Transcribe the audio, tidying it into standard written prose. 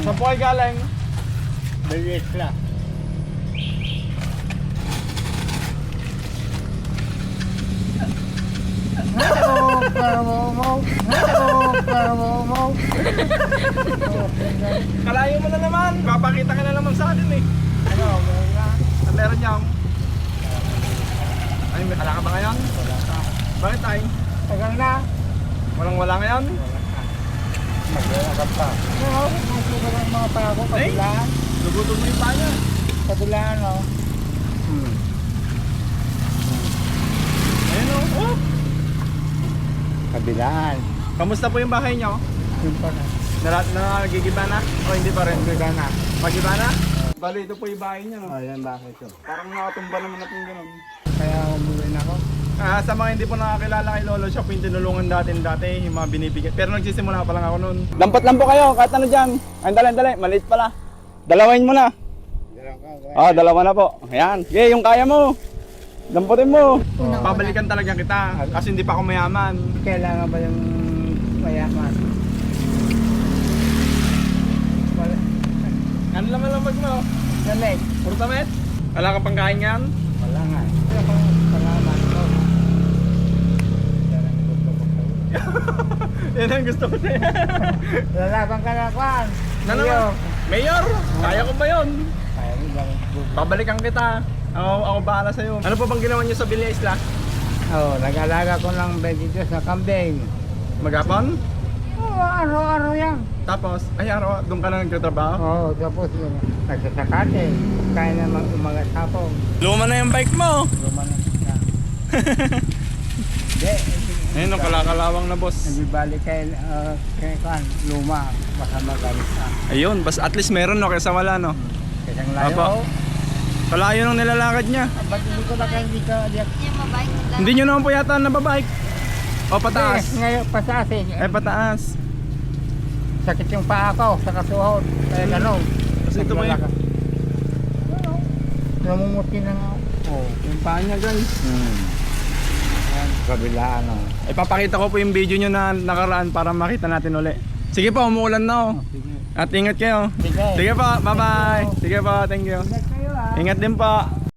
Saan po kayo galing? Bilis lang. Kalayo mo na naman. Papakita ka na naman sa akin eh. Ano, Meron niya. Ay, may kala ka ba ngayon? wala ka. Bakit ay? Tagal na. Walang wala ngayon? Maglalakad pa. Oo, nasuka lang mga pako. Kabilaan. Lugutong mo yung paa niya. Kabilaan, o. Ayun o. Oh. Kabilaan. Kamusta po yung bahay niyo? Yun pa na. Nagigiba na? O hindi pa rin? Kabilaan na. Magiba na? Bali, ito po yung bahay niyo. No? O, yan bakit ito. Parang nakatumba naman natin ganun. Kaya umuwi na ako. Sa mga hindi po nakakilala kay Lolo, siya po yung tinulungan dati, yung mga binibigyan. Pero nagsisimula pa lang ako noon. Dampot lang po kayo, kahit ano dyan. Ay, dali, maliit pala. Dalawain mo na. Dalawa na po. Ayan. Okay, yung kaya mo. Damputin mo. Pabalikan talaga kita, kasi hindi pa ako mayaman. Kailangan ba yung mayaman? Wala. Ano naman lang bag mo? Lamig. Puro tamit? Wala ka pang kain ngayon? Wala nga. Wala pang palaman ko. Yan ang gusto ko sa'yo. Yan ang gusto ko sa'yo. Lalaban ka na, Kwan. Mayor! Mayor! Kaya ko ba yun? Kaya mo ba? Babalikan kita. Ako bahala sa'yo. Ano pa bang ginawa niyo sa Villa Isla? Oo, nag-alaga ko ng 22 na kambing. Maghapon? Oo, araw-araw yan. Tapos, ay araw, doon ka na nagtatrabaho? Oo, tapos yun, nagsasakate. Kaya naman umagat hapon. Luma na yung bike mo. Lumanan na. Hindi. Ayun, kalakalawang na boss. Nagibalik kay Kwan, luma. Baka magalit ka. Ayun, bas at least meron no, kaysa wala no. Kayang layo. Apo. Kalayo nung nilalakad niya. Ba't hindi ko na kayo hindi ka diyak? Hindi nyo naman po yata nababike. O pataas. Ngayon, pataas eh. Pataas. Sakit yung paa ko sa kasuhod. Kaya gano'n. Kasi ito mo yung... Namumuti na nga. Oo. Yung paa niya guys. Yan, kabilaan o. Ipapakita ko po yung video nyo na nakaraan para makita natin uli. Sige po, umuulan na oh. Sige. At ingat kayo. Sige. Sige po, bye bye. Sige po, thank you. Ingat kayo ha. Ingat din po.